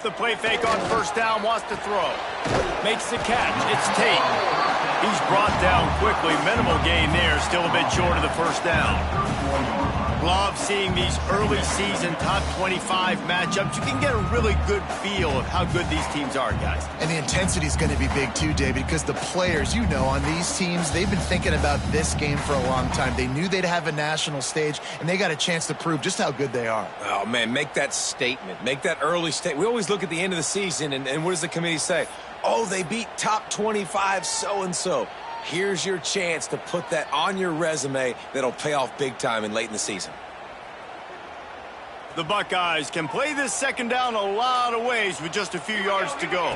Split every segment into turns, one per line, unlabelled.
off the play fake on first down, wants to throw. Makes the catch. It's Tate. He's brought down quickly. Minimal gain there. Still a bit short of the first down. Love seeing these early season top 25 matchups. You can get a really good feel of how good these teams are, guys.
And the intensity is going to be big too, David, because the players, you know, on these teams, they've been thinking about this game for a long time. They knew they'd have a national stage, and they got a chance to prove just how good they are.
Oh, man, make that statement. Make that early statement. We always look at the end of the season, and what does the committee say? Oh, they beat top 25 so-and-so. Here's your chance to put that on your resume that'll pay off big time and late in the season.
The Buckeyes can play this second down a lot of ways with just a few yards to go.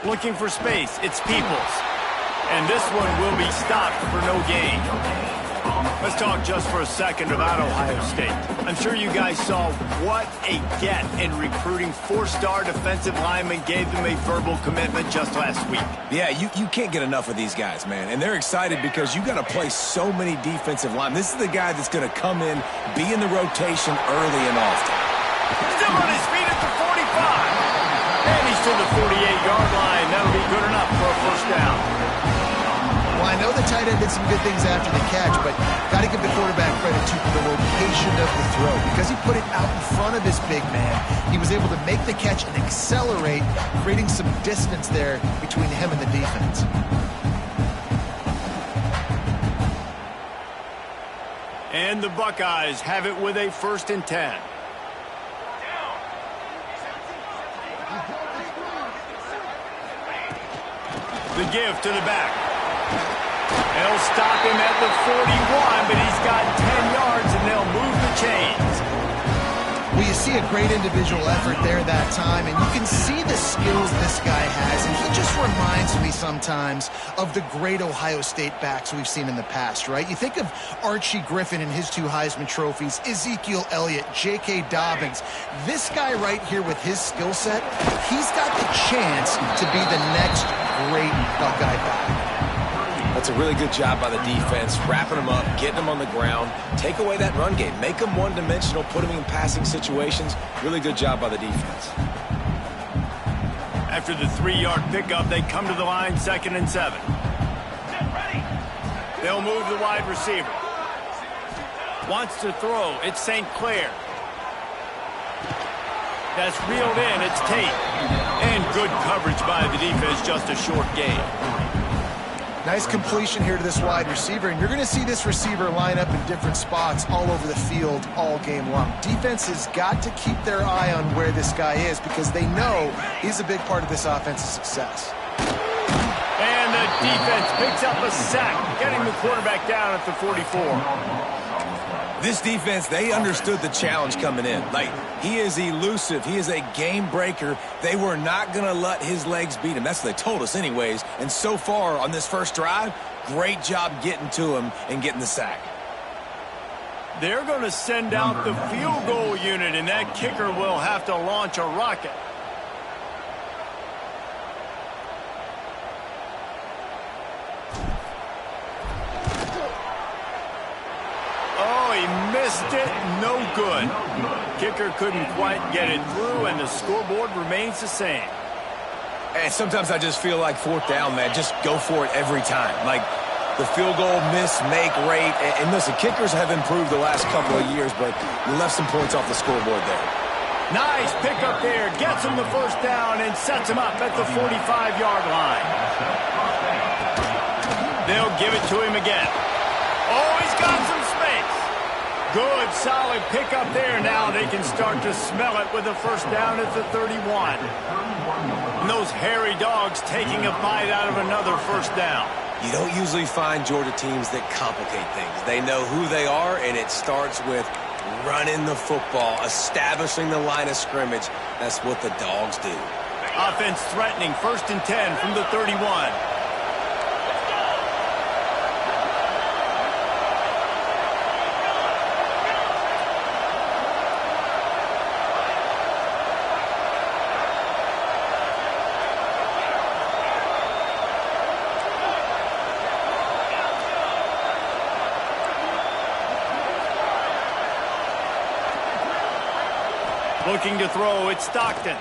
Looking for space, it's Peoples. And this one will be stopped for no gain. Let's talk just for a second about Ohio State. I'm sure you guys saw what a get in recruiting. 4-star defensive linemen gave them a verbal commitment just last week.
Yeah, you can't get enough of these guys, man. And they're excited because you got to play so many defensive linemen. This is the guy that's going to come in, be in the rotation early and often.
Still on his feet at the 45. And he's to the 48-yard line. That'll be good enough for a first down.
Well, I know the tight end did some good things after the catch, but got to give the quarterback credit to the location of the throw. Because he put it out in front of his big man, he was able to make the catch and accelerate, creating some distance there between him and the defense.
And the Buckeyes have it with a 1st and 10. The give to the back. They'll stop him at the 41, but he's got 10 yards, and they'll move the chains.
Well, you see a great individual effort there that time, and you can see the skills this guy has, and he just reminds me sometimes of the great Ohio State backs we've seen in the past, right? You think of Archie Griffin and his 2 Heisman trophies, Ezekiel Elliott, J.K. Dobbins. This guy right here with his skill set, he's got the chance to be the next great Buckeye back.
That's a really good job by the defense, wrapping them up, getting them on the ground, take away that run game, make them one-dimensional, put them in passing situations. Really good job by the defense.
After the 3-yard pickup, they come to the line, 2nd and 7. They'll move the wide receiver. Wants to throw. It's St. Clair. That's reeled in. It's Tate. And good coverage by the defense, just a short gain.
Nice completion here to this wide receiver, and you're going to see this receiver line up in different spots all over the field all game long. Defense has got to keep their eye on where this guy is because they know he's a big part of this offense's success.
And the defense picks up a sack, getting the quarterback down at the 44.
This defense, they understood the challenge coming in. Like, he is elusive. He is a game breaker. They were not going to let his legs beat him. That's what they told us anyways. And so far on this first drive, great job getting to him and getting the sack.
They're going to send out the field goal unit, and that kicker will have to launch a rocket. He missed it, no good. Kicker couldn't quite get it through, and the scoreboard remains the same.
And sometimes I just feel like 4th down, man. Just go for it every time. Like the field goal miss-make rate. And listen, kickers have improved the last couple of years, but you left some points off the scoreboard there.
Nice pickup there. Gets him the 1st down and sets him up at the 45-yard line. They'll give it to him again. Oh, he's got some space. Good, solid pickup there. Now they can start to smell it with a 1st down at the 31. And those hairy dogs taking a bite out of another 1st down.
You don't usually find Georgia teams that complicate things. They know who they are, and it starts with running the football, establishing the line of scrimmage. That's what the dogs do.
Offense threatening, 1st and 10 from the 31. Looking to throw, it's Stockton.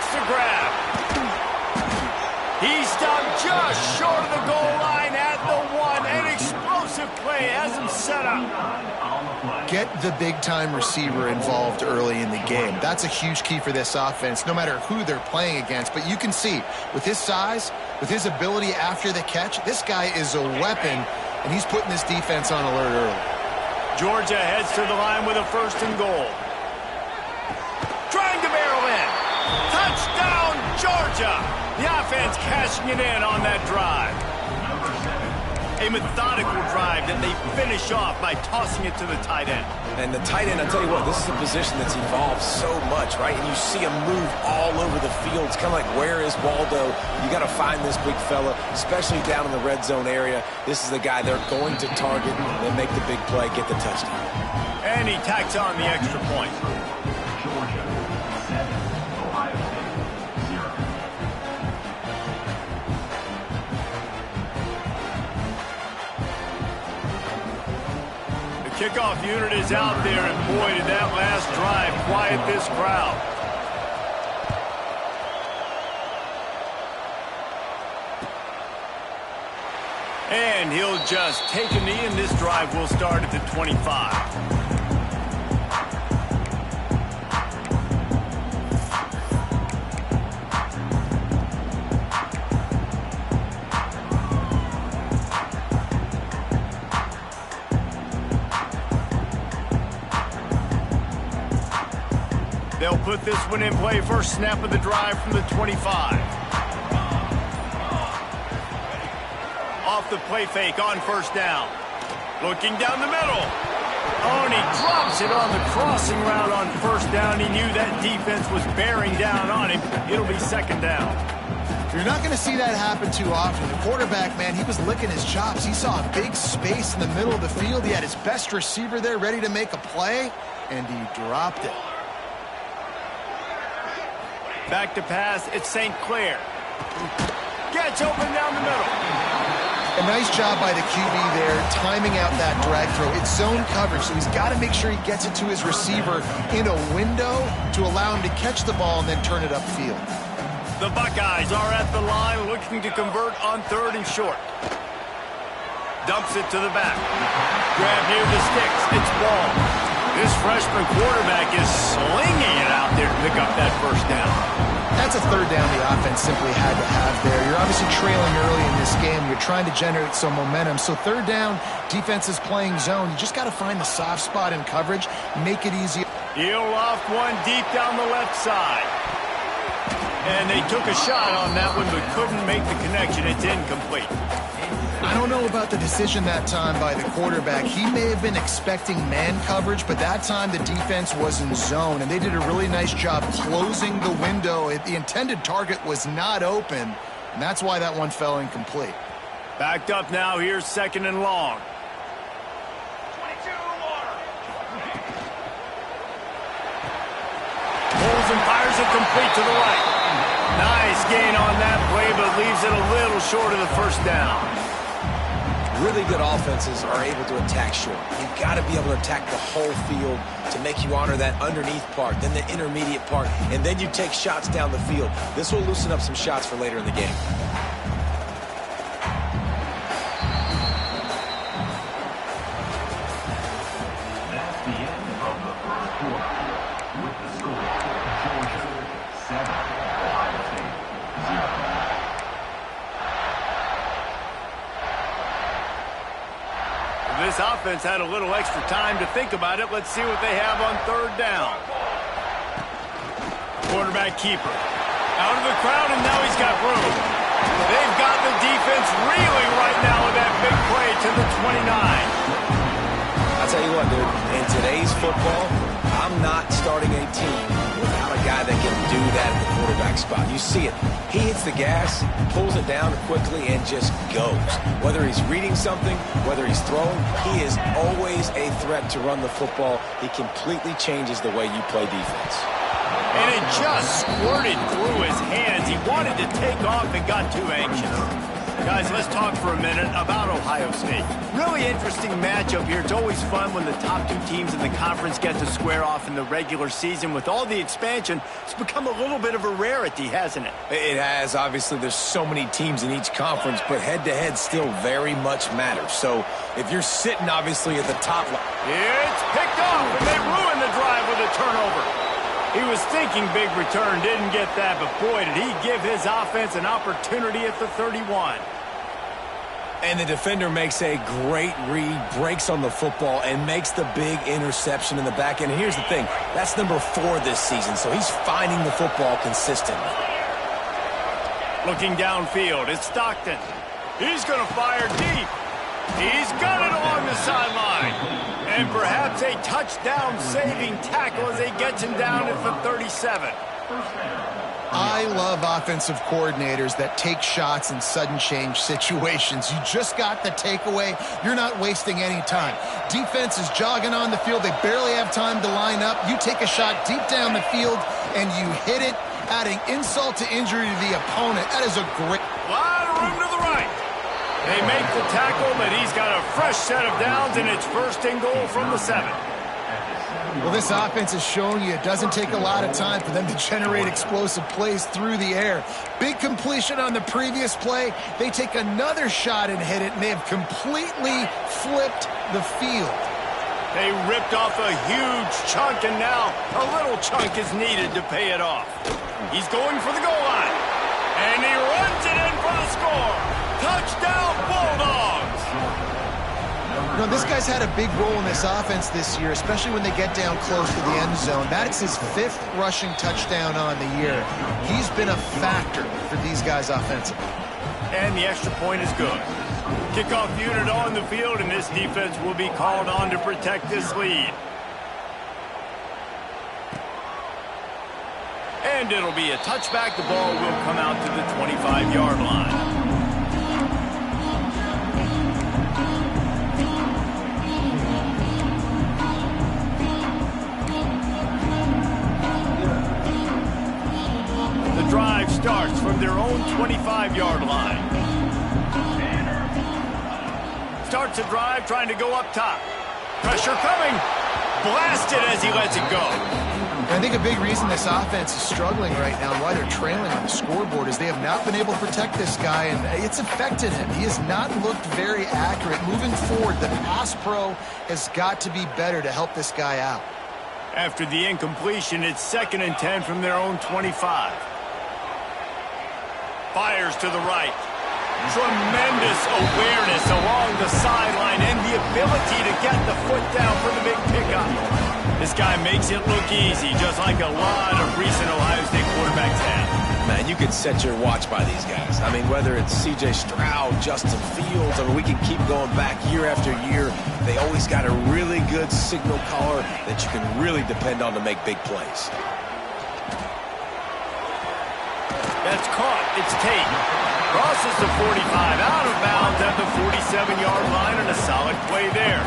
makes the grab. He stopped just short of the goal line at the 1. An explosive play has him set up.
Get the big-time receiver involved early in the game. That's a huge key for this offense, no matter who they're playing against. But you can see, with his size, with his ability after the catch, this guy is a weapon, and he's putting this defense on alert early.
Georgia heads to the line with a 1st and goal. Trying to barrel in. Touchdown, Georgia! The offense cashing it in on that drive. A methodical drive that they finish off by tossing it to the tight end.
And the tight end, I'll tell you what, this is a position that's evolved so much, right? And you see him move all over the field. It's kind of like, where is Waldo? You got to find this big fella, especially down in the red zone area. This is the guy they're going to target and make the big play, get the touchdown.
And he tacks on the extra point. Kickoff unit is out there, and boy, did that last drive quiet this crowd. And he'll just take a knee, and this drive will start at the 25. They'll put this one in play. First snap of the drive from the 25. Off the play fake on 1st down. Looking down the middle. Oh, and he drops it on the crossing route on 1st down. He knew that defense was bearing down on him. It'll be 2nd down.
You're not going to see that happen too often. The quarterback, man, he was licking his chops. He saw a big space in the middle of the field. He had his best receiver there ready to make a play, and he dropped it.
Back to pass, it's St. Clair. Gets open down the middle.
A nice job by the QB there, timing out that drag throw. It's zone coverage, so he's got to make sure he gets it to his receiver in a window to allow him to catch the ball and then turn it upfield.
The Buckeyes are at the line looking to convert on 3rd and short. Dumps it to the back. Grab near the sticks. It's ball. This freshman quarterback is slinging it out there to pick up that 1st down.
That's a 3rd down the offense simply had to have there. You're obviously trailing early in this game. You're trying to generate some momentum. So 3rd down, defense is playing zone. You just got to find the soft spot in coverage, make it easy.
He'll loft one deep down the left side. And they took a shot on that one but couldn't make the connection. It's incomplete.
I don't know about the decision that time by the quarterback. He may have been expecting man coverage, but that time the defense was in zone, and they did a really nice job closing the window. The intended target was not open, and that's why that one fell incomplete.
Backed up now. Here's 2nd and long. Pulls and fires it complete to the right. Nice gain on that play, but leaves it a little short of the 1st down.
Really good offenses are able to attack short. You've got to be able to attack the whole field to make you honor that underneath part, then the intermediate part, and then you take shots down the field. This will loosen up some shots for later in the game.
That's the end of the 1st quarter. With the score, Georgia 7, Ohio State 0.
This offense had a little extra time to think about it. Let's see what they have on 3rd down. Quarterback keeper. Out of the crowd, and now he's got room. They've got the defense reeling right now with that big play to the 29.
I'll tell you what, dude, in today's football, I'm not starting a team without a guy that can do that at the quarterback spot. You see it. He hits the gas, pulls it down quickly, and just goes. Whether he's reading something, whether he's throwing, he is always a threat to run the football. He completely changes the way you play defense.
And it just squirted through his hands. He wanted to take off and got too anxious. Guys, let's talk for a minute about Ohio State. Really interesting matchup here. It's always fun when the top two teams in the conference get to square off in the regular season. With all the expansion, it's become a little bit of a rarity, hasn't it?
It has. Obviously, there's so many teams in each conference, but head-to-head still very much matters. So if you're sitting, obviously, at the top line.
It's picked off, and they ruin the drive with a turnover. He was thinking big return, didn't get that, but boy, did he give his offense an opportunity at the 31.
And the defender makes a great read, breaks on the football, and makes the big interception in the back end. And here's the thing, that's number 4 this season, so he's finding the football consistently.
Looking downfield, it's Stockton. He's going to fire deep. He's got it along the sideline. And perhaps a touchdown-saving tackle as he gets him down at the 37.
I love offensive coordinators that take shots in sudden change situations. You just got the takeaway. You're not wasting any time. Defense is jogging on the field. They barely have time to line up. You take a shot deep down the field, and you hit it, adding insult to injury to the opponent. That is a great...
Lot of room to the right. They make the tackle, but he's got a fresh set of downs, and it's first and goal from the 7.
Well, this offense has shown you it doesn't take a lot of time for them to generate explosive plays through the air. Big completion on the previous play. They take another shot and hit it, and they have completely flipped the field.
They ripped off a huge chunk, and now a little chunk is needed to pay it off. He's going for the goal line, and he runs it in for the score. Touchdown, Bulldogs!
You know, this guy's had a big role in this offense this year, especially when they get down close to the end zone. That's his 5th rushing touchdown on the year. He's been a factor for these guys offensively.
And the extra point is good. Kickoff unit on the field, and this defense will be called on to protect this lead. And it'll be a touchback. The ball will come out to the 25-yard line. The drive starts from their own 25-yard line. Starts a drive trying to go up top. Pressure coming. Blasted as he lets it go.
I think a big reason this offense is struggling right now and why they're trailing on the scoreboard is they have not been able to protect this guy, and it's affected him. He has not looked very accurate. Moving forward, the pass pro has got to be better to help this guy out.
After the incompletion, it's 2nd and 10 from their own 25. Fires to the right. Tremendous awareness along the sideline and the ability to get the foot down for the big pickup. This guy makes it look easy, just like a lot of recent Ohio State quarterbacks have.
Man, you can set your watch by these guys. I mean, whether it's C.J. Stroud, Justin Fields, I mean, we can keep going back year after year. They always got a really good signal caller that you can really depend on to make big plays.
That's caught. It's Tate. Crosses the 45, out of bounds at the 47-yard line, and a solid play there.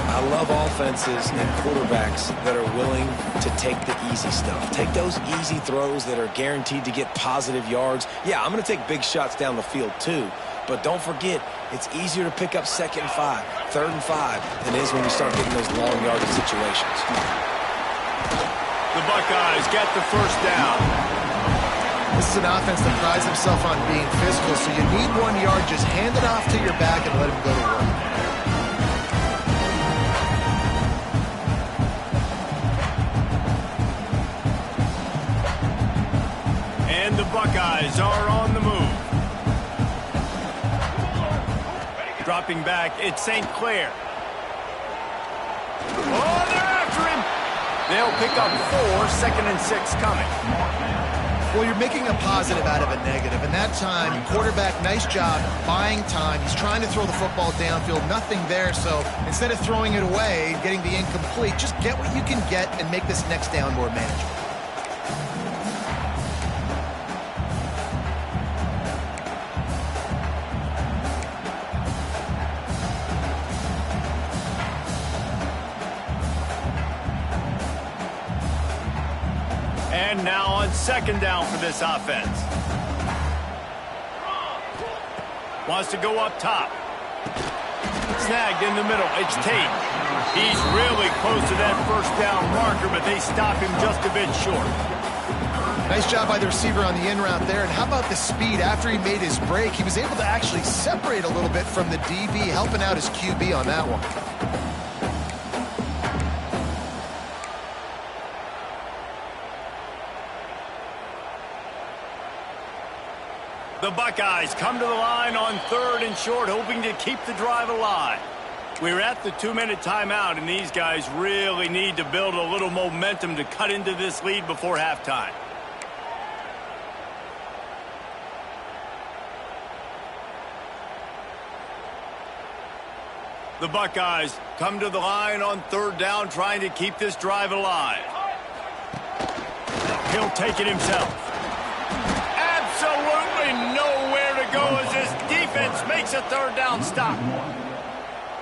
I love offenses and quarterbacks that are willing to take the easy stuff. Take those easy throws that are guaranteed to get positive yards. Yeah, I'm going to take big shots down the field too, but don't forget, it's easier to pick up 2nd and 5, 3rd and 5 than it is when you start getting those long yardage situations.
The Buckeyes get the first down.
This is an offense that prides himself on being physical, so you need 1 yard. Just hand it off to your back and let him go to work.
And the Buckeyes are on the move. Dropping back, it's St. Clair. Oh, they're after him. They'll pick up 4, 2nd and 6 coming.
Well, you're making a positive out of a negative. And that time, quarterback, nice job buying time. He's trying to throw the football downfield. Nothing there. So instead of throwing it away, getting the incomplete, just get what you can get and make this next down more manageable.
And now on 2nd down for this offense. Wants to go up top. Snagged in the middle. It's Tate. He's really close to that first down marker, but they stop him just a bit short.
Nice job by the receiver on the in route there. And how about the speed? After he made his break, he was able to actually separate a little bit from the DB, helping out his QB on that one.
The Buckeyes come to the line on 3rd and short, hoping to keep the drive alive. We're at the 2-minute timeout, and these guys really need to build a little momentum to cut into this lead before halftime. The Buckeyes come to the line on 3rd down, trying to keep this drive alive. He'll take it himself. Absolutely nowhere to go as this defense makes a 3rd down stop.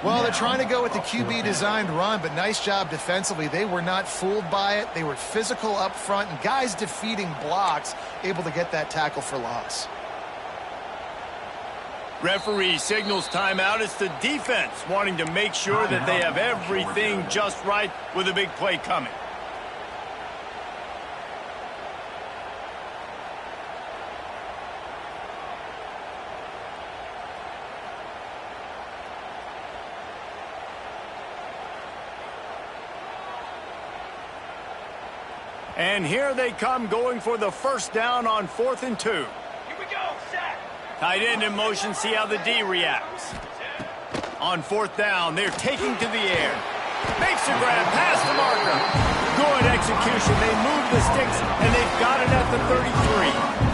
Well, they're trying to go with the QB-designed run, but nice job defensively. They were not fooled by it. They were physical up front, and guys defeating blocks, able to get that tackle for loss.
Referee signals timeout. It's the defense wanting to make sure that they have everything just right with a big play coming. And here they come, going for the first down on 4th and 2. Here we go, set. Tight end in motion, see how the D reacts. On 4th down, they're taking to the air. Makes a grab, past the marker. Good execution. They move the sticks, and they've got it at the 33.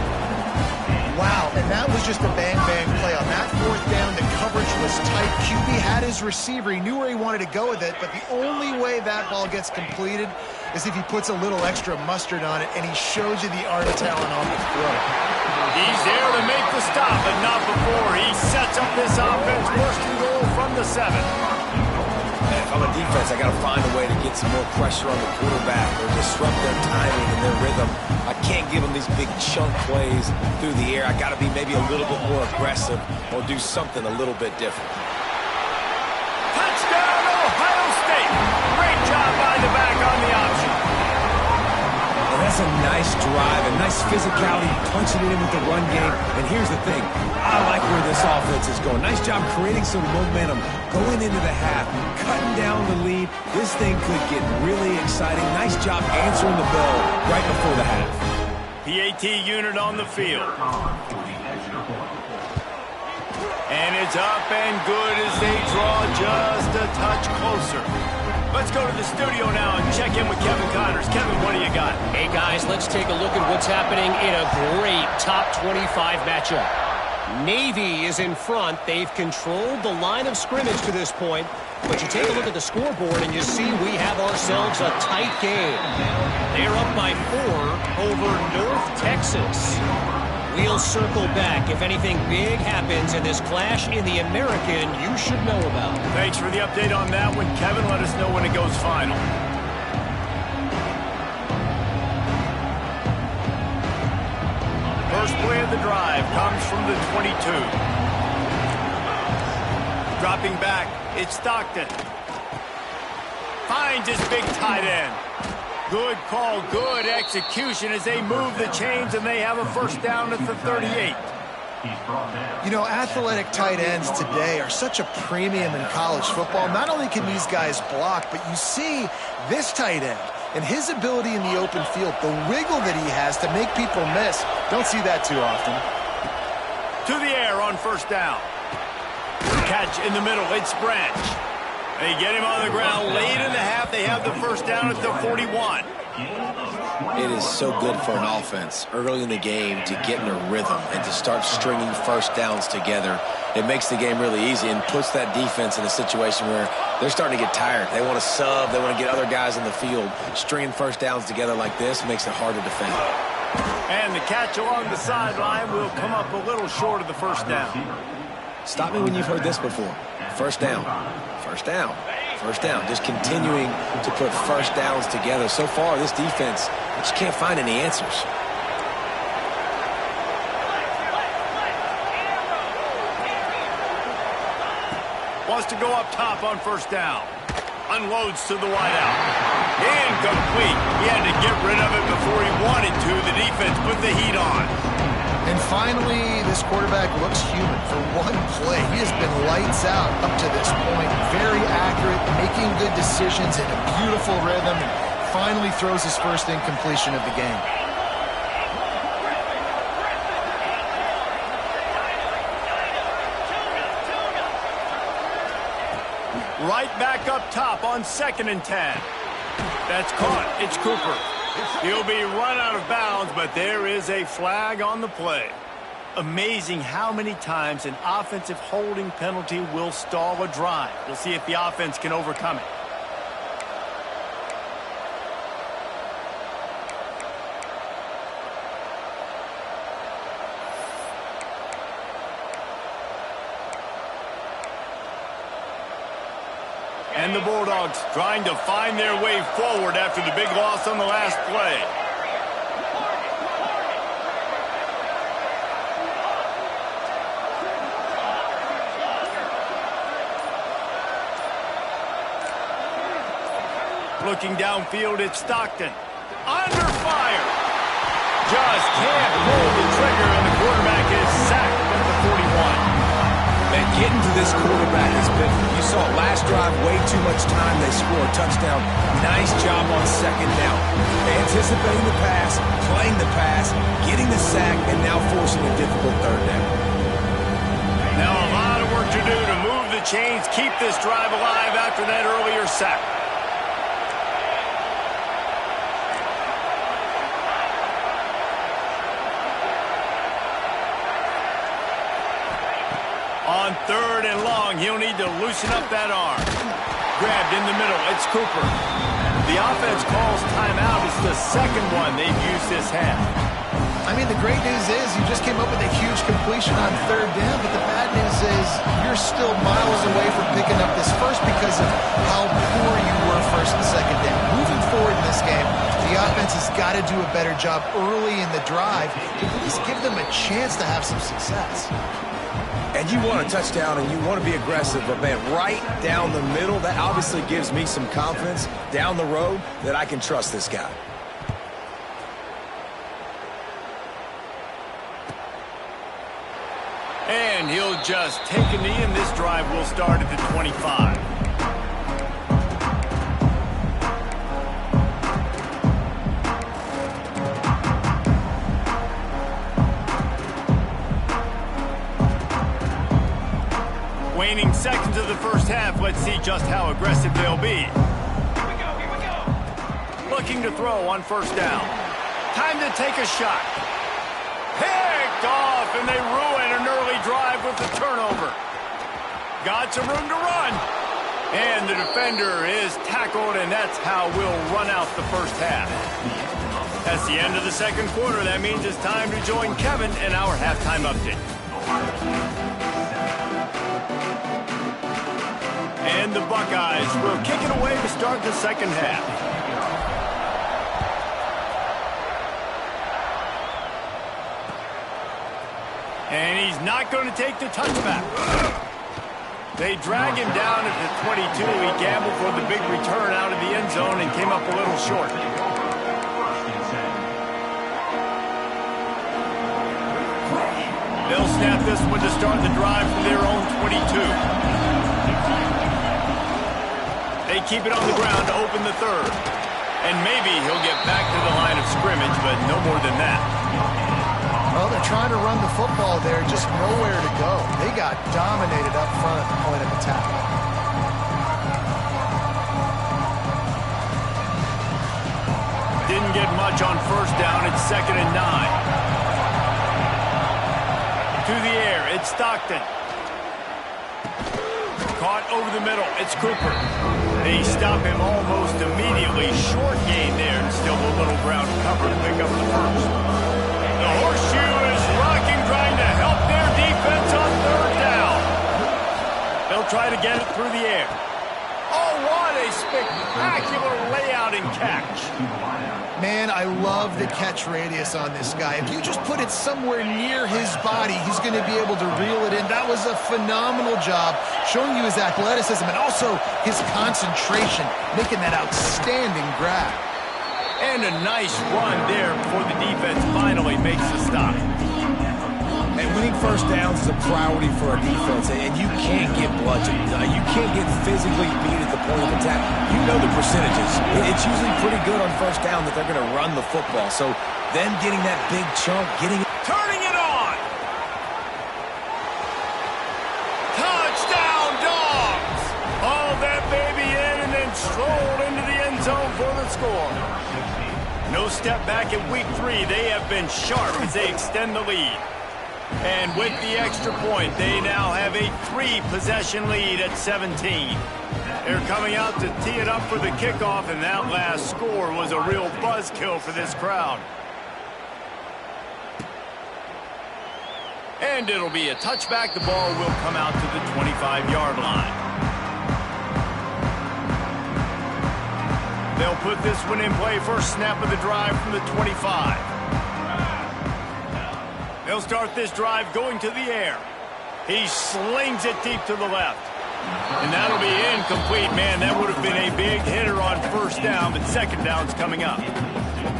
Wow, and that was just a bang-bang play. On that 4th down, the coverage was tight. QB had his receiver. He knew where he wanted to go with it, but the only way that ball gets completed is if he puts a little extra mustard on it, and he shows you the art of talent on the throw.
He's there to make the stop, but not before. He sets up this offense, first and goal from the 7.
And if I'm a defense, I got to find a way to get some more pressure on the quarterback or disrupt their timing and their rhythm. I can't give them these big chunk plays through the air. I got to be maybe a little bit more aggressive or do something a little bit different.
Touchdown, Ohio State. Great job by the back on the option.
And that's a nice drive, a nice physicality, punching it in with the run game. And here's the thing. I like where this offense is going. Nice job creating some momentum, going into the half, cutting down the lead. This thing could get really exciting. Nice job answering the bell right before the half.
PAT unit on the field. And it's up and good as they draw just a touch closer. Let's go to the studio now and check in with Kevin Connors. Kevin, what do you got?
Hey, guys, let's take a look at what's happening in a great top 25 matchup. Navy is in front. They've controlled the line of scrimmage to this point. But you take a look at the scoreboard and you see we have ourselves a tight game. They're up by 4 over North Texas. We'll circle back. If anything big happens in this clash in the American, you should know about.
Thanks for the update on that one, Kevin. Let us know when it goes final. First play of the drive comes from the 22. Dropping back, it's Stockton. Finds his big tight end. Good call, good execution as they move the chains and they have a first down at the 38.
You know, athletic tight ends today are such a premium in college football. Not only can these guys block, but you see this tight end and his ability in the open field, the wiggle that he has to make people miss. Don't see that too often.
To the air on first down. Catch in the middle, it's Branch. They get him on the ground late in the half. They have the first down at the 41.
It is so good for an offense early in the game to get in a rhythm and to start stringing first downs together. It makes the game really easy and puts that defense in a situation where they're starting to get tired. They want to sub. They want to get other guys in the field. Stringing first downs together like this makes it hard to defend.
And the catch along the sideline will come up a little short of the first down.
Stop me when you've heard this before. First down. First down. First down. Just continuing to put first downs together. So far, this defense just can't find any answers.
Wants to go up top on first down. Unloads to the wideout. Incomplete. He had to get rid of it before he wanted to. The defense put the heat on.
And finally, this quarterback looks human. For one play, he has been lights out up to this point. Very accurate, making good decisions in a beautiful rhythm, and finally throws his first incompletion of the game.
Right back up top on 2nd and 10. That's caught. It's Cooper. He'll be run out of bounds, but there is a flag on the play. Amazing how many times an offensive holding penalty will stall a drive. We'll see if the offense can overcome it. And the Bulldogs trying to find their way forward after the big loss on the last play. Looking downfield, it's Stockton. Under fire. Just can't pull the trigger, and the quarterback is sacked at the 41.
Man, getting to this quarterback has been, you saw last drive, way too much time. They score a touchdown. Nice job on 2nd down. Anticipating the pass, playing the pass, getting the sack, and now forcing a difficult 3rd down.
Now a lot of work to do to move the chains, keep this drive alive after that earlier sack. On 3rd and long, he'll need to loosen up that arm. Grabbed in the middle, it's Cooper. The offense calls timeout. It's the 2nd one they've used this half.
I mean, the great news is you just came up with a huge completion on 3rd down, but the bad news is you're still miles away from picking up this first because of how poor you were 1st and 2nd down. Moving forward in this game, the offense has got to do a better job early in the drive to at least give them a chance to have some success.
And you want a touchdown and you want to be aggressive, but man, right down the middle, that obviously gives me some confidence down the road that I can trust this guy.
And he'll just take a knee, and this drive will start at the 25. Waning seconds of the first half. Let's see just how aggressive they'll be. Here we go. Looking to throw on 1st down. Time to take a shot. Picked off, and they ruin an early drive with the turnover. Got some room to run. And the defender is tackled, and that's how we'll run out the first half. That's the end of the 2nd quarter. That means it's time to join Kevin in our halftime update. And the Buckeyes will kick it away to start the 2nd half. And he's not going to take the touchback. They drag him down at the 22. He gambled for the big return out of the end zone and came up a little short. They'll snap this one to start the drive from their own 22. They keep it on the ground to open the 3rd. And maybe he'll get back to the line of scrimmage, but no more than that.
Well, they're trying to run the football there, just nowhere to go. They got dominated up front at the point of attack.
Didn't get much on 1st down. It's 2nd and 9. To the air, it's Stockton. Caught over the middle, it's Cooper. They stop him almost immediately. Short gain there, and still a little ground cover to pick up the first. The horseshoe is rocking, trying to help their defense on 3rd down. They'll try to get it through the air. Oh, what a spectacular layout and catch.
Man, I love the catch radius on this guy. If you just put it somewhere near his body, he's going to be able to reel it in. That was a phenomenal job, showing you his athleticism and also his concentration, making that outstanding grab.
And a nice run there before the defense finally makes the stop.
And winning first downs is a priority for a defense, and you can't get bludgeoned. You can't get physically beat at the point of attack. You know the percentages. It's usually pretty good on first down that they're going to run the football. So them getting that big chunk,
Turning it on! Touchdown, Dogs! Hauled that baby in and then strolled into the end zone for the score. No step back in week 3. They have been sharp as they extend the lead. And with the extra point, they now have a 3-possession lead at 17. They're coming out to tee it up for the kickoff, and that last score was a real buzzkill for this crowd. And it'll be a touchback. The ball will come out to the 25-yard line. They'll put this one in play. First snap of the drive from the 25. They'll start this drive going to the air. He slings it deep to the left. And that'll be incomplete. Man, that would have been a big hitter on first down, but second down's coming up.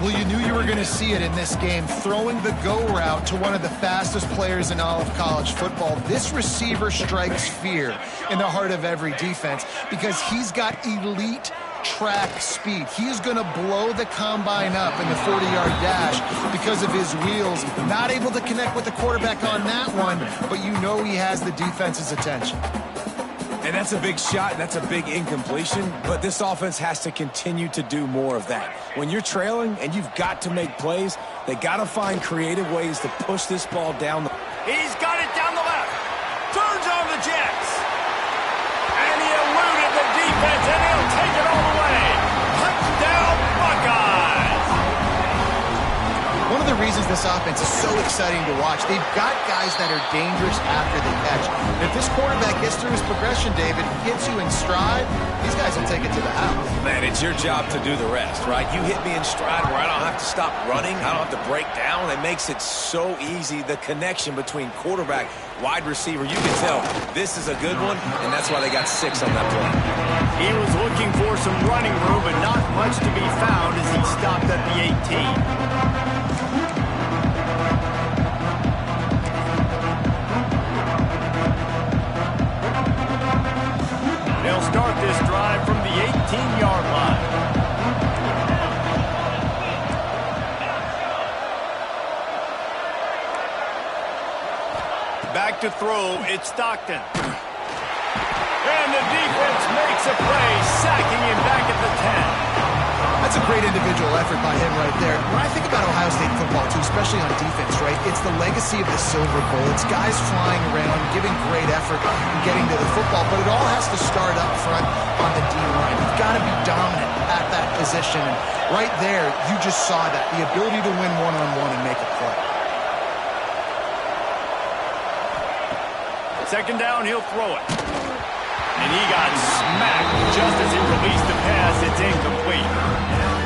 Well, you knew you were going to see it in this game, throwing the go route to one of the fastest players in all of college football. This receiver strikes fear in the heart of every defense because he's got elite track speed. He is going to blow the combine up in the 40-yard dash because of his wheels. Not able to connect with the quarterback on that one, but you know he has the defense's attention.
And that's a big shot, that's a big incompletion, but this offense has to continue to do more of that. When you're trailing and you've got to make plays, they got to find creative ways to push this ball down.
He's got it down the left. Turns on the Jets. And he eluded the defense, and he'll take it all the way. Touchdown, Buckeyes!
One of the reasons this offense is so exciting to watch, they've got guys that are dangerous after they catch. If this quarterback gets through his progression, David, hits you in stride, these guys will take it to the house.
Man, it's your job to do the rest, right? You hit me in stride where I don't have to stop running, I don't have to break down. It makes it so easy, the connection between quarterback, wide receiver. You can tell this is a good one, and that's why they got 6 on that play.
He was looking for some running room, but not much to be found as he stopped at the 18. They'll start this drive from the 18-yard line. Back to throw, it's Stockton. And the defense makes a play, sacking him back at the 10.
That's a great individual effort by him right there. When I think about Ohio State football, too, especially on defense, right, it's the legacy of the Silver Bowl. It's guys flying around, giving great effort, and getting to the football, but it all has to start up front on the D-line. You've got to be dominant at that position, and right there, you just saw that, the ability to win one-on-one and make a play.
Second down, he'll throw it. And he got smacked just as he released the pass. It's incomplete.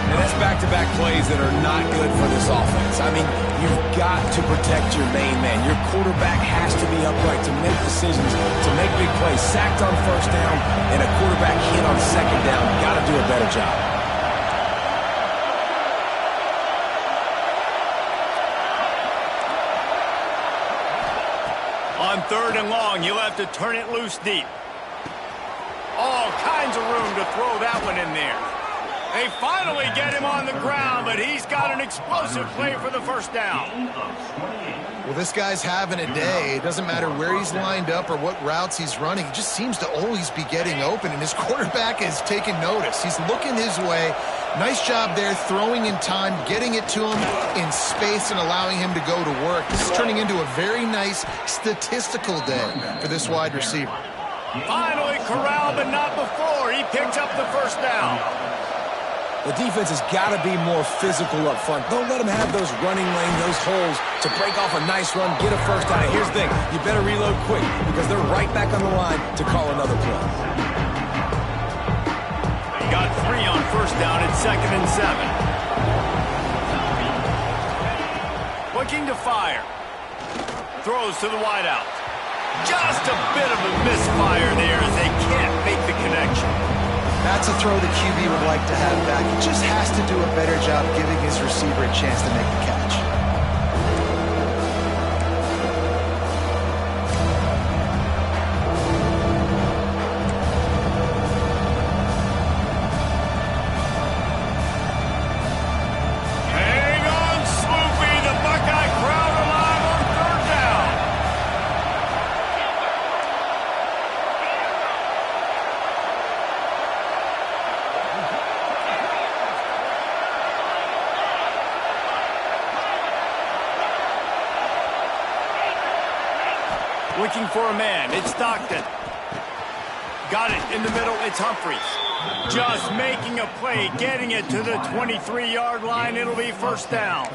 And that's back-to-back plays that are not good for this offense. I mean, you've got to protect your main man. Your quarterback has to be upright to make decisions, to make big plays. Sacked on first down and a quarterback hit on second down. Got to do a better job.
On third and long, you'll have to turn it loose deep. All kinds of room to throw that one in there. They finally get him on the ground, but he's got an explosive play for the first down.
Well, this guy's having a day. It doesn't matter where he's lined up or what routes he's running. He just seems to always be getting open, and his quarterback is taking notice. He's looking his way. Nice job there, throwing in time, getting it to him in space and allowing him to go to work. This is turning into a very nice statistical day for this wide receiver.
Finally corralled, but not before. He picks up the first down.
The defense has got to be more physical up front. Don't let them have those running lane, those holes to break off a nice run, get a first down. And here's the thing, you better reload quick because they're right back on the line to call another play.
3 on first down at 2nd and 7. Looking to fire. Throws to the wideout. Just a bit of a misfire there as they can't make the connection.
That's a throw the QB would like to have back. He just has to do a better job giving his receiver a chance to make the catch.
Hang on, Sloopy. The Buckeye crowd alive on 3rd down. Looking for a man. It's Stockton. Got it in the middle. It's Humphries. Just making a play, getting it to the 23-yard line. It'll be 1st down.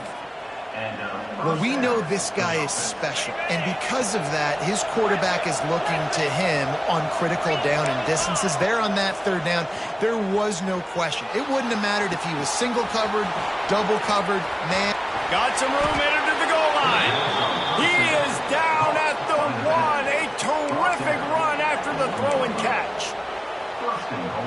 Well, we know this guy is special, and because of that, his quarterback is looking to him on critical down and distances. There on that 3rd down, there was no question. It wouldn't have mattered if he was single covered, double covered, man.
Got some room, headed to the goal line. He is down at the 1. A terrific run after the throw and catch.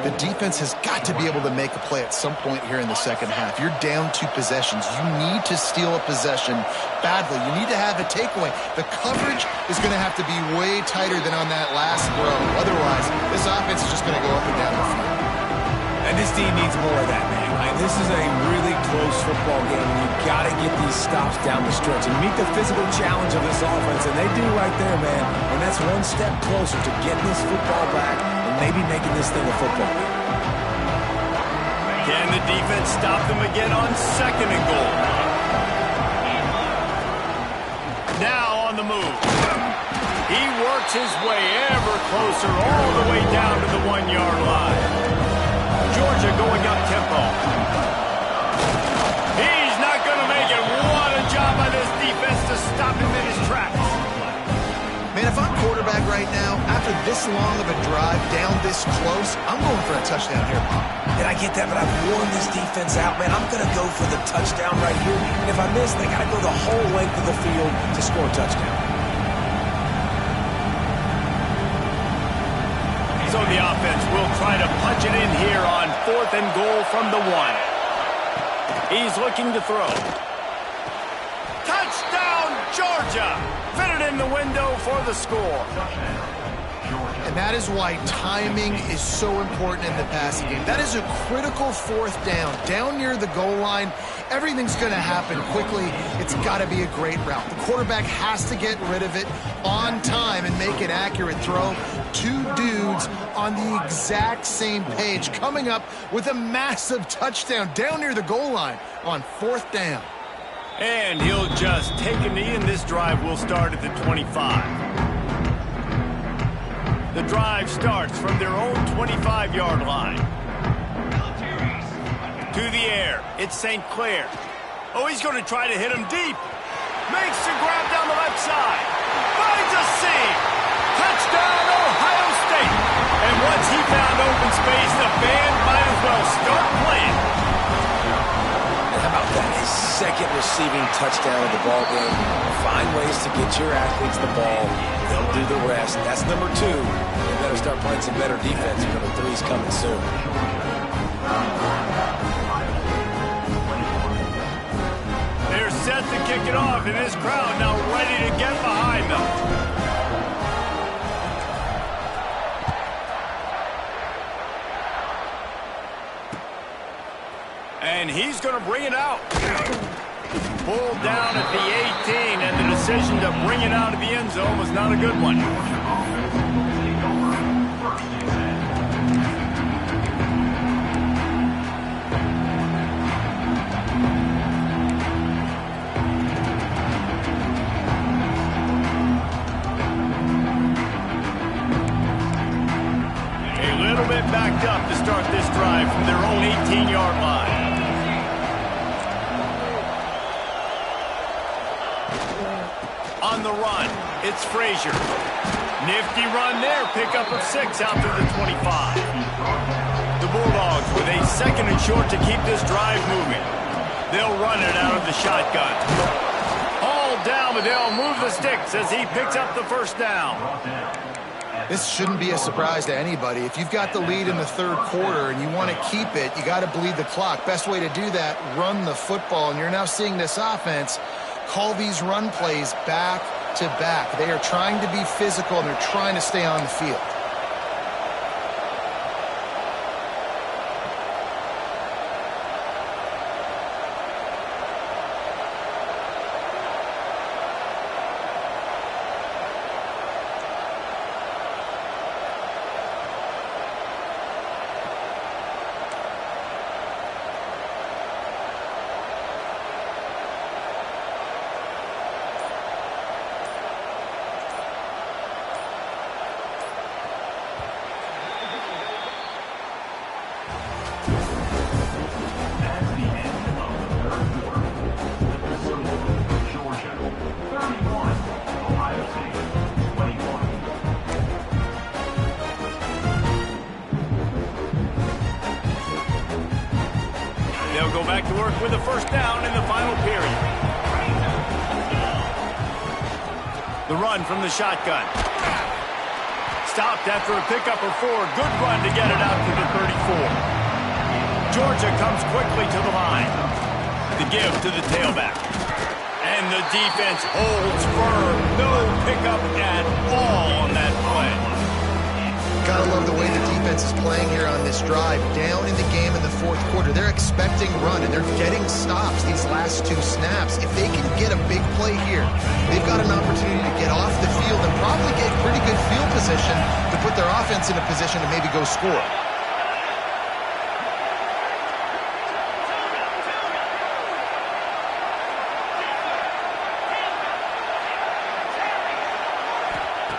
The defense has got to be able to make a play at some point here in the 2nd half. You're down 2 possessions. You need to steal a possession badly. You need to have a takeaway. The coverage is going to have to be way tighter than on that last throw. Otherwise, this offense is just going to go up and down the field.
And this team needs more of that, man. This is a really close football game, and you've got to get these stops down the stretch and meet the physical challenge of this offense, and they do right there, man. And that's one step closer to getting this football back and maybe making this thing a football game.
Can the defense stop them again on 2nd and goal? Now on the move. He works his way ever closer all the way down to the 1-yard line. Georgia going up tempo. He's not going to make it. What a job by this defense to stop him in his tracks.
Man, if I'm quarterback right now, after this long of a drive down this close, I'm going for a touchdown here, Bob.
And I get that, but I've worn this defense out, man. I'm going to go for the touchdown right here. And if I miss, they got to go the whole length of the field to score a touchdown.
So the offense will try to punch it in here on 4th and goal from the 1. He's looking to throw. Touchdown, Georgia! Fitted in the window for the score.
And that is why timing is so important in the passing game. That is a critical 4th down. Down near the goal line, everything's going to happen quickly. It's got to be a great route. The quarterback has to get rid of it on time and make an accurate throw. 2 dudes on the exact same page coming up with a massive touchdown down near the goal line on 4th down.
And he'll just take a knee, and this drive will start at the 25. The drive starts from their own 25-yard line. To the air, it's St. Clair. Oh, he's going to try to hit him deep. Makes the grab down the left side. Finds a seam. Touchdown, Ohio State. And once he found open space, the band might as well start playing.
And how about that? His 2nd receiving touchdown of the ball game. Find ways to get your athletes the ball. They'll do the rest. That's number 2. They better start playing some better defense. Number 3's coming soon.
They're set to kick it off, and this crowd now ready to get behind them. And he's going to bring it out. Pulled down at the 18, and the decision to bring it out of the end zone was not a good one. A little bit backed up to start this drive from their own 18-yard line. On the run, it's Frazier. Nifty run there, pickup of 6 out to the 25. the Bulldogs with a 2nd and short to keep this drive moving. They'll run it out of the shotgun. Hauled down, but they'll move the sticks as he picks up the first down.
This shouldn't be a surprise to anybody. If you've got the lead in the 3rd quarter and you want to keep it, you got to bleed the clock. Best way to do that, run the football. And you're now seeing this offense call these run plays back to back. They are trying to be physical, and they're trying to stay on the field.
They'll go back to work with a first down in the final period. The run from the shotgun. Stopped after a pickup of 4. Good run to get it out to the 34. Georgia comes quickly to the line. The give to the tailback. And the defense holds firm. No pickup at all on that play.
Gotta love the way the defense is playing here on this drive. Down in the game in the 4th quarter. They're expecting run, and they're getting stops these last 2 snaps. If they can get a big play here, they've got an opportunity to get off the field and probably get pretty good field position to put their offense in a position to maybe go score.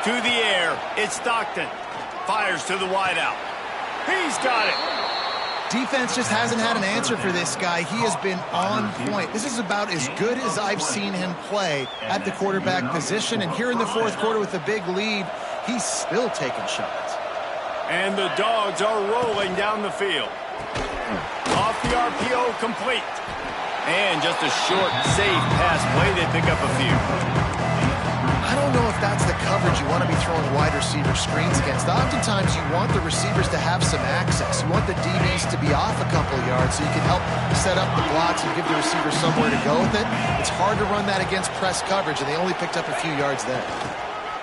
To the air, it's Stockton. Fires to the wideout. He's got it.
Defense just hasn't had an answer for this guy. He has been on point. This is about as good as I've seen him play at the quarterback position. And here in the 4th quarter with a big lead, he's still taking shots.
And the Dogs are rolling down the field. Off the RPO, complete. And just a short, safe pass play. They pick up a few.
I don't know if that's the coverage you want to be throwing wide receiver screens against. Oftentimes, you want the receivers to have some access. You want the DBs to be off a couple yards so you can help set up the blocks and give the receiver somewhere to go with it. It's hard to run that against press coverage, and they only picked up a few yards there.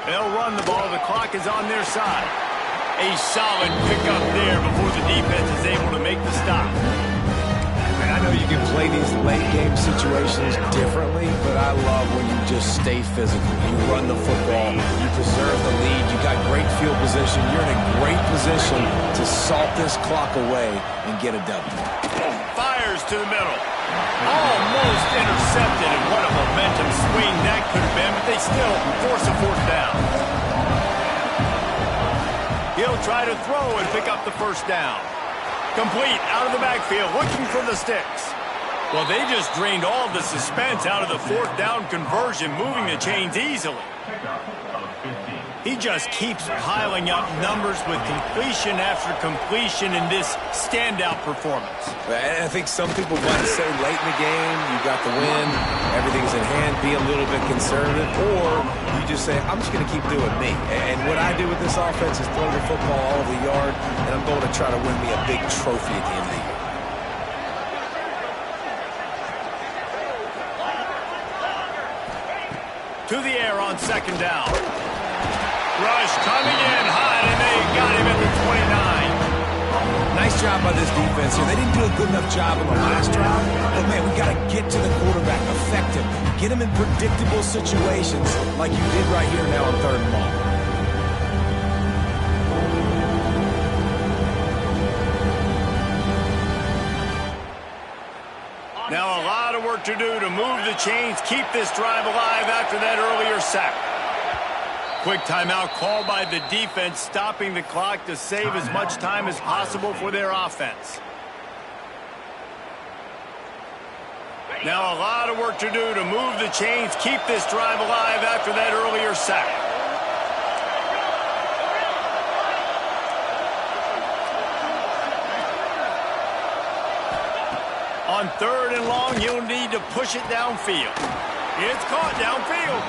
They'll run the ball. The clock is on their side. A solid pickup there before the defense is able to make the stop.
I know you can play these late game situations differently, but I love when you just stay physical. You run the football, you preserve the lead, you got great field position, you're in a great position to salt this clock away and get a W.
Fires to the middle. Almost intercepted, and what a momentum swing that could have been, but they still force a 4th down. He'll try to throw and pick up the first down. Complete out of the backfield, looking for the sticks. Well, they just drained all the suspense out of the 4th down conversion, moving the chains easily. He just keeps piling up numbers with completion after completion in this standout performance.
I think some people might say late in the game, you got the win, everything's in hand, be a little bit conservative, or you just say, I'm just going to keep doing me. And what I do with this offense is throw the football all over the yard, and I'm going to try to win me a big trophy at the end of the year.
To the air on 2nd down. Rush coming in hot, and they got him at the 29.
Nice job by this defense here. They didn't do a good enough job on the last drive, but, man, we got to get to the quarterback, affect him, get him in predictable situations like you did right here now on 3rd and long.
Now a lot of work to do to move the chains, keep this drive alive after that earlier sack. Quick timeout called by the defense, stopping the clock to save as much time as possible for their offense. Now a lot of work to do to move the chains, keep this drive alive after that earlier sack. On 3rd and long, he'll need to push it downfield. It's caught downfield.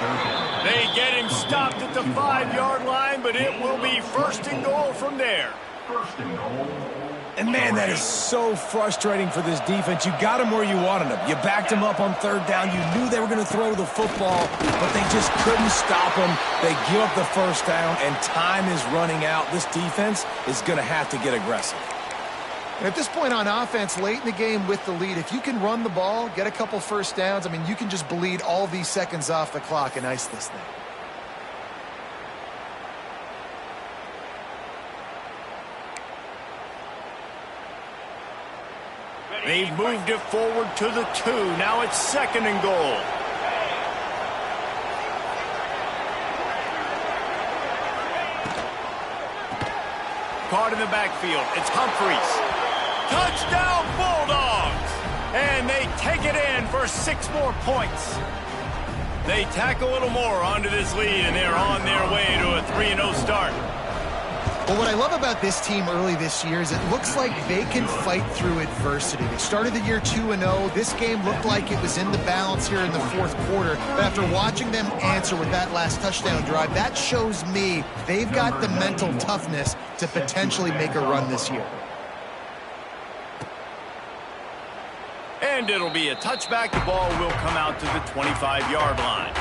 They get him stopped at the 5-yard line, but it will be 1st and goal from there.
And, man, that is so frustrating for this defense. You got them where you wanted them. You backed them up on 3rd down. You knew they were going to throw the football, but they just couldn't stop them. They give up the 1st down, and time is running out. This defense is going to have to get aggressive.
And at this point on offense, late in the game with the lead, if you can run the ball, get a couple 1st downs, I mean, you can just bleed all these seconds off the clock and ice this thing.
They've moved it forward to the 2. Now it's 2nd and goal. Caught in the backfield. It's Humphries. Touchdown, Bulldogs! And they take it in for 6 more points. They tack a little more onto this lead, and they're on their way to a 3-0 start.
Well, what I love about this team early this year is it looks like they can fight through adversity. They started the year 2-0. This game looked like it was in the balance here in the 4th quarter. But after watching them answer with that last touchdown drive, that shows me they've got the mental toughness to potentially make a run this year.
And it'll be a touchback. The ball will come out to the 25-yard line.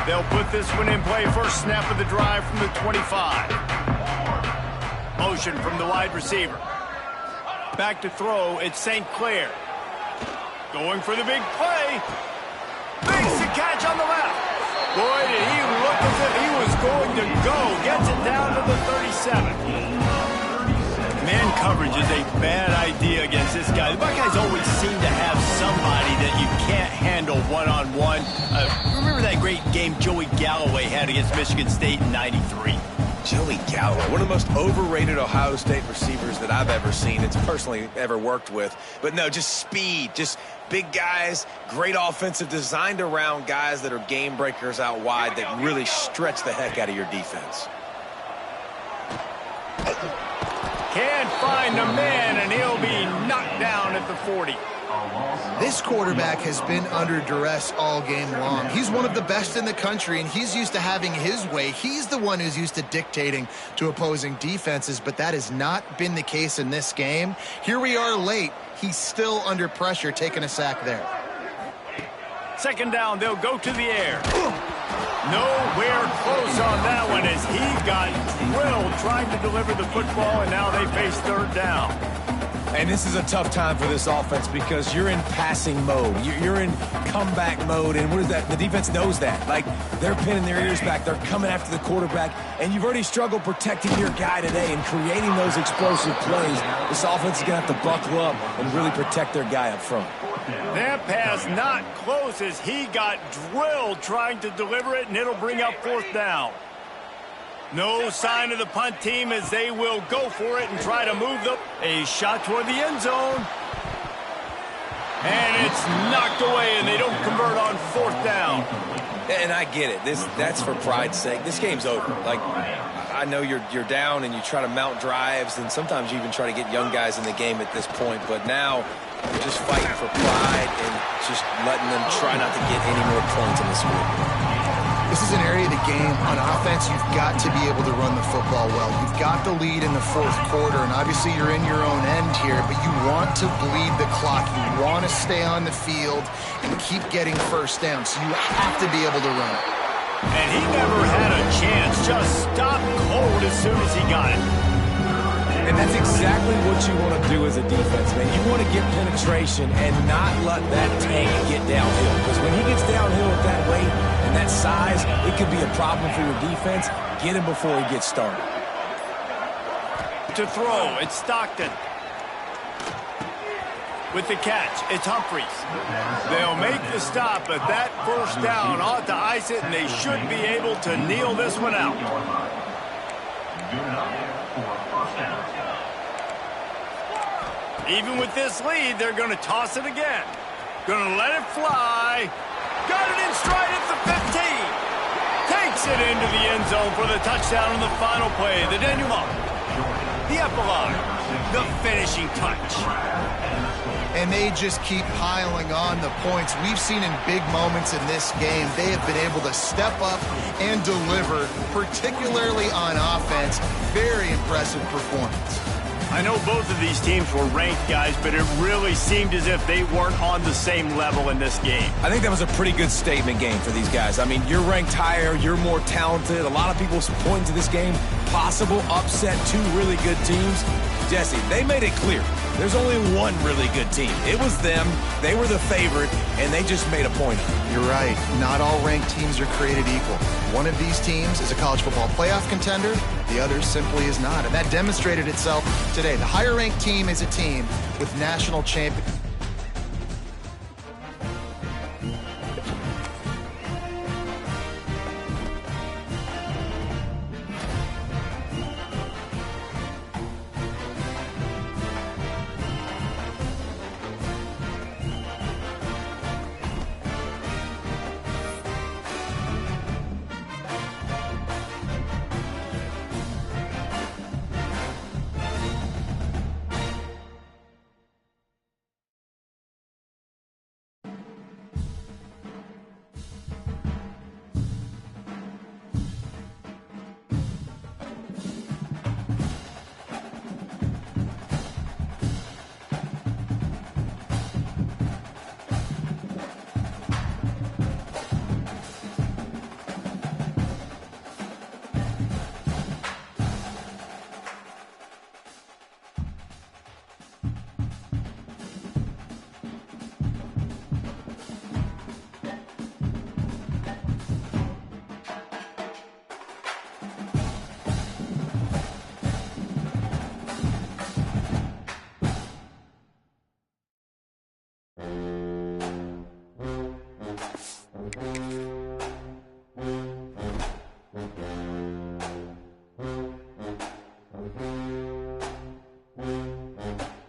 They'll put this one in play. First snap of the drive from the 25. Motion from the wide receiver. Back to throw. It's St. Clair. Going for the big play. Makes the catch on the left. Boy, did he look as if he was going to go. Gets it down to the 37. Man coverage is a bad idea against this guy. The Buckeyes always seem to have somebody that you can't handle one-on-one. Remember that great game Joey Galloway had against Michigan State in '93?
Joey Galloway, one of the most overrated Ohio State receivers that I've ever seen. It's personally ever worked with. But no, just speed, just big guys, great offensive, designed around guys that are game breakers out wide that really stretch the heck out of your defense.
Can't find a man, and he'll be knocked down at the 40.
This quarterback has been under duress all game long. He's one of the best in the country, and he's used to having his way. He's the one who's used to dictating to opposing defenses, but that has not been the case in this game. Here we are late. He's still under pressure, taking a sack there.
2nd down, they'll go to the air. Nowhere close on that one as he got drilled trying to deliver the football, and now they face 3rd down.
And this is a tough time for this offense because you're in passing mode. You're in comeback mode, and what is that? The defense knows that. Like, they're pinning their ears back. They're coming after the quarterback, and you've already struggled protecting your guy today and creating those explosive plays. This offense is going to have to buckle up and really protect their guy up front.
That pass not close as he got drilled trying to deliver it, and it'll bring up 4th down. No sign of the punt team as they will go for it and try to move them. A shot toward the end zone. And it's knocked away, and they don't convert on 4th down.
And I get it. That's for pride's sake. This game's over. Like, I know you're down and you try to mount drives, and sometimes you even try to get young guys in the game at this point. But now you're just fighting for pride and just letting them try not to get any more points in this one.
This is an area of the game. On offense, you've got to be able to run the football well. You've got the lead in the 4th quarter, and obviously you're in your own end here, but you want to bleed the clock. You want to stay on the field and keep getting 1st down, so you have to be able to run it.
And he never had a chance. Just stopped cold as soon as he got it.
And that's exactly what you want to do as a defense, man. You want to get penetration and not let that tank get downhill. Because when he gets downhill at that weight and that size, it could be a problem for your defense. Get him before he gets started.
To throw, it's Stockton. With the catch, it's Humphries. They'll make the stop, but that 1st down ought to ice it, and they should be able to kneel this one out. Even with this lead, they're going to toss it again. Going to let it fly. Got it in stride at the 15. Takes it into the end zone for the touchdown on the final play. The denouement. The epilogue. the finishing touch.
And they just keep piling on the points. We've seen in big moments in this game, they have been able to step up and deliver, particularly on offense. Very impressive performance.
I know both of these teams were ranked, guys, but it really seemed as if they weren't on the same level in this game.
I think that was a pretty good statement game for these guys. I mean, you're ranked higher, you're more talented. A lot of people point to this game, possible upset, two really good teams. Jesse, they made it clear. There's only one really good team. It was them. They were the favorite, and they just made a point of it.
You're right. Not all ranked teams are created equal. One of these teams is a college football playoff contender. The other simply is not. And that demonstrated itself today. The higher ranked team is a team with national champion.